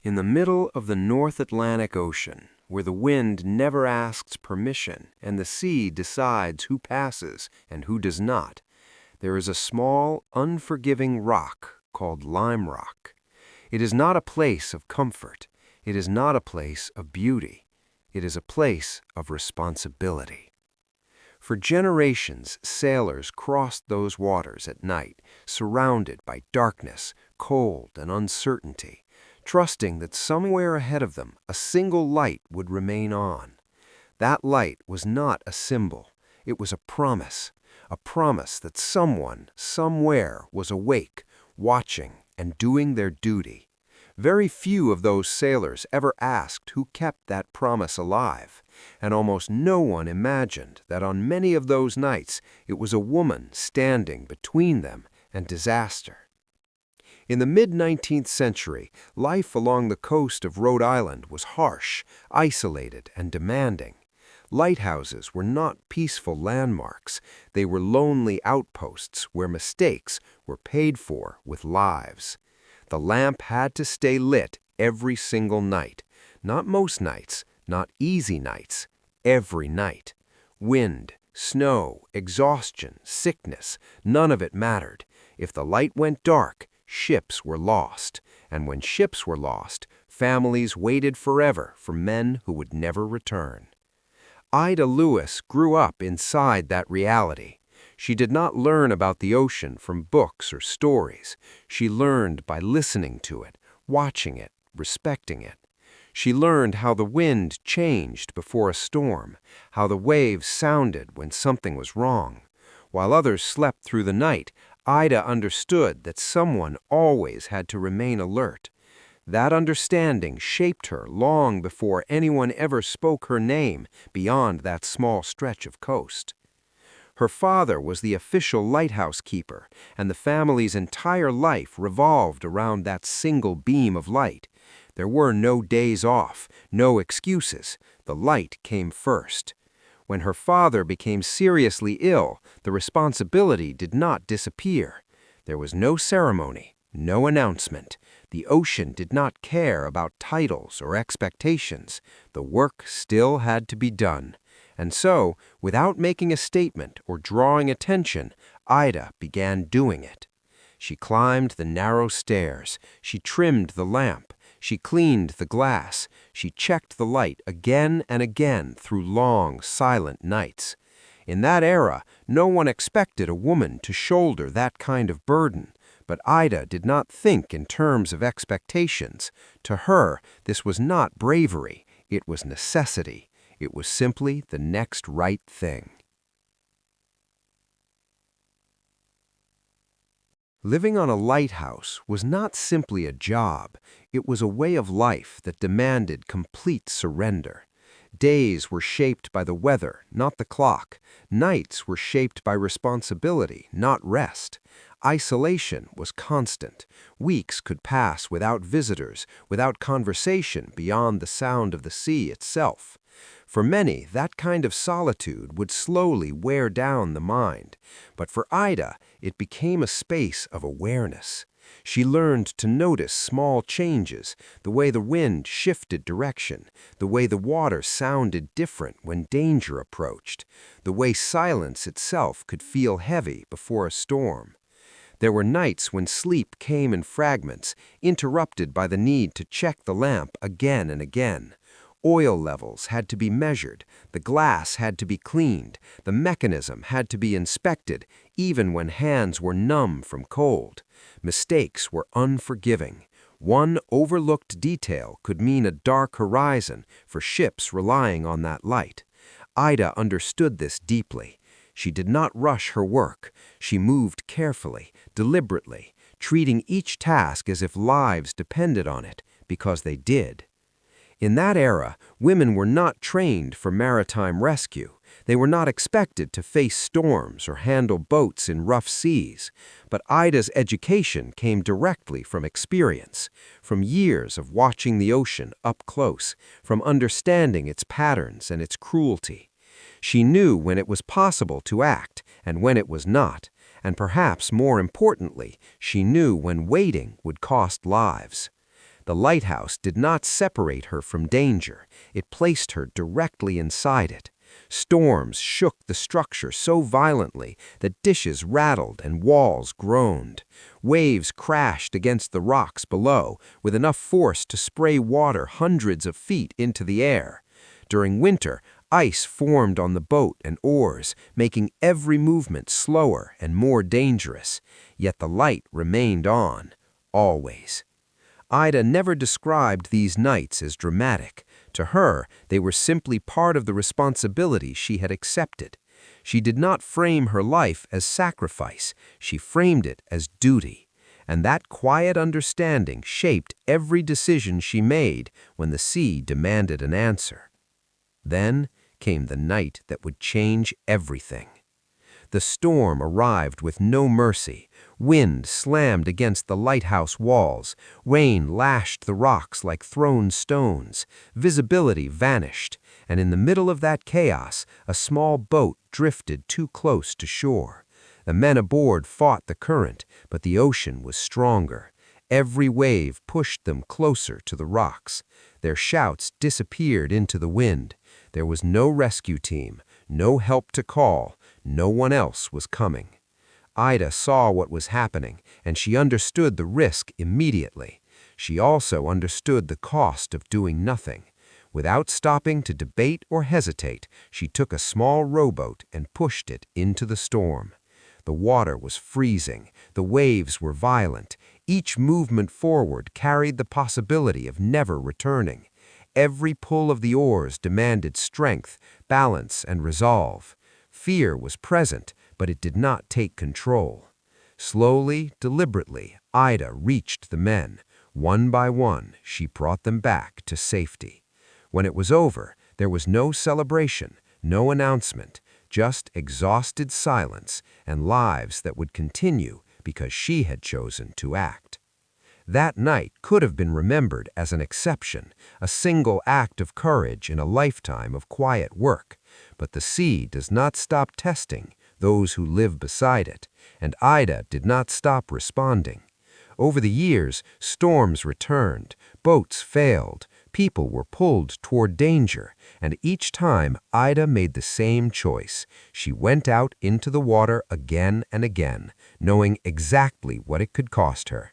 In the middle of the North Atlantic Ocean, where the wind never asks permission and the sea decides who passes and who does not, there is a small, unforgiving rock called Lime Rock. It is not a place of comfort. It is not a place of beauty. It is a place of responsibility. For generations, sailors crossed those waters at night, surrounded by darkness, cold, and uncertainty, trusting that somewhere ahead of them a single light would remain on. That light was not a symbol. It was a promise that someone, somewhere, was awake, watching, and doing their duty. Very few of those sailors ever asked who kept that promise alive, and almost no one imagined that on many of those nights it was a woman standing between them and disaster. In the mid-19th century, life along the coast of Rhode Island was harsh, isolated, and demanding. Lighthouses were not peaceful landmarks. They were lonely outposts where mistakes were paid for with lives. The lamp had to stay lit every single night. Not most nights, not easy nights, every night. Wind, snow, exhaustion, sickness, none of it mattered. If the light went dark, ships were lost. And when ships were lost, families waited forever for men who would never return. Ida Lewis grew up inside that reality. She did not learn about the ocean from books or stories. She learned by listening to it, watching it, respecting it. She learned how the wind changed before a storm, how the waves sounded when something was wrong. While others slept through the night, Ida understood that someone always had to remain alert. That understanding shaped her long before anyone ever spoke her name beyond that small stretch of coast. Her father was the official lighthouse keeper, and the family's entire life revolved around that single beam of light. There were no days off, no excuses. The light came first. When her father became seriously ill, the responsibility did not disappear. There was no ceremony, no announcement. The ocean did not care about titles or expectations. The work still had to be done. And so, without making a statement or drawing attention, Ida began doing it. She climbed the narrow stairs. She trimmed the lamp. She cleaned the glass. She checked the light again and again through long, silent nights. In that era, no one expected a woman to shoulder that kind of burden. But Ida did not think in terms of expectations. To her, this was not bravery. It was necessity. It was simply the next right thing. Living on a lighthouse was not simply a job. It was a way of life that demanded complete surrender. Days were shaped by the weather, not the clock. Nights were shaped by responsibility, not rest. Isolation was constant. Weeks could pass without visitors, without conversation beyond the sound of the sea itself. For many, that kind of solitude would slowly wear down the mind. But for Ida, it became a space of awareness. She learned to notice small changes, the way the wind shifted direction, the way the water sounded different when danger approached, the way silence itself could feel heavy before a storm. There were nights when sleep came in fragments, interrupted by the need to check the lamp again and again. Oil levels had to be measured, the glass had to be cleaned, the mechanism had to be inspected, even when hands were numb from cold. Mistakes were unforgiving. One overlooked detail could mean a dark horizon for ships relying on that light. Ida understood this deeply. She did not rush her work. She moved carefully, deliberately, treating each task as if lives depended on it, because they did. In that era, women were not trained for maritime rescue. They were not expected to face storms or handle boats in rough seas. But Ida's education came directly from experience, from years of watching the ocean up close, from understanding its patterns and its cruelty. She knew when it was possible to act and when it was not, and perhaps more importantly, she knew when waiting would cost lives. The lighthouse did not separate her from danger. It placed her directly inside it. Storms shook the structure so violently that dishes rattled and walls groaned. Waves crashed against the rocks below with enough force to spray water hundreds of feet into the air. During winter, ice formed on the boat and oars, making every movement slower and more dangerous. Yet the light remained on, always. Ida never described these nights as dramatic. To her, they were simply part of the responsibility she had accepted. She did not frame her life as sacrifice, she framed it as duty. And that quiet understanding shaped every decision she made when the sea demanded an answer. Then came the night that would change everything. The storm arrived with no mercy. Wind slammed against the lighthouse walls. Rain lashed the rocks like thrown stones. Visibility vanished, and in the middle of that chaos, a small boat drifted too close to shore. The men aboard fought the current, but the ocean was stronger. Every wave pushed them closer to the rocks. Their shouts disappeared into the wind. There was no rescue team, no help to call. No one else was coming. Ida saw what was happening, and she understood the risk immediately. She also understood the cost of doing nothing. Without stopping to debate or hesitate, she took a small rowboat and pushed it into the storm. The water was freezing. The waves were violent. Each movement forward carried the possibility of never returning. Every pull of the oars demanded strength, balance, and resolve. Fear was present, but it did not take control. Slowly, deliberately, Ida reached the men. One by one, she brought them back to safety. When it was over, there was no celebration, no announcement, just exhausted silence and lives that would continue because she had chosen to act. That night could have been remembered as an exception, a single act of courage in a lifetime of quiet work. But the sea does not stop testing those who live beside it, and Ida did not stop responding. Over the years, storms returned, boats failed, people were pulled toward danger, and each time Ida made the same choice. She went out into the water again and again, knowing exactly what it could cost her.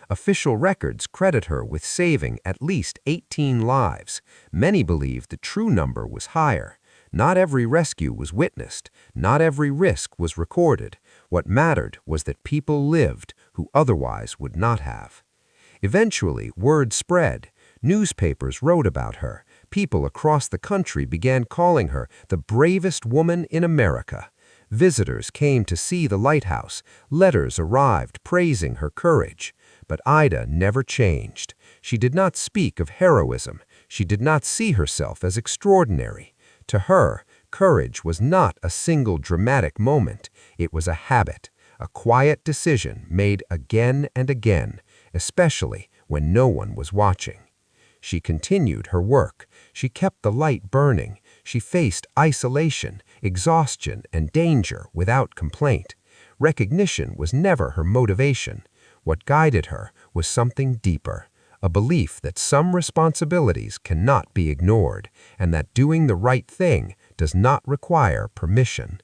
Official records credit her with saving at least 18 lives. Many believe the true number was higher. Not every rescue was witnessed. Not every risk was recorded. What mattered was that people lived who otherwise would not have. Eventually, word spread. Newspapers wrote about her. People across the country began calling her the bravest woman in America. Visitors came to see the lighthouse. Letters arrived praising her courage. But Ida never changed. She did not speak of heroism. She did not see herself as extraordinary. To her, courage was not a single dramatic moment. It was a habit, a quiet decision made again and again, especially when no one was watching. She continued her work. She kept the light burning. She faced isolation, exhaustion, and danger without complaint. Recognition was never her motivation. What guided her was something deeper, a belief that some responsibilities cannot be ignored and that doing the right thing does not require permission.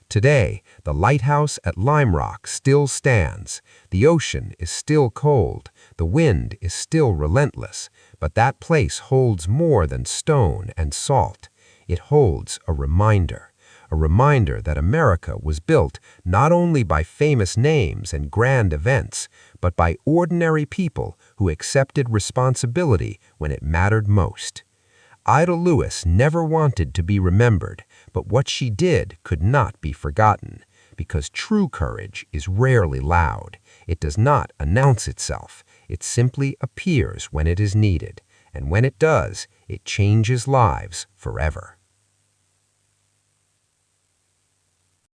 Today, the lighthouse at Lime Rock still stands. The ocean is still cold. The wind is still relentless. But that place holds more than stone and salt. It holds a reminder that America was built not only by famous names and grand events, but by ordinary people who accepted responsibility when it mattered most. Ida Lewis never wanted to be remembered, but what she did could not be forgotten, because true courage is rarely loud. It does not announce itself. It simply appears when it is needed, and when it does, it changes lives forever.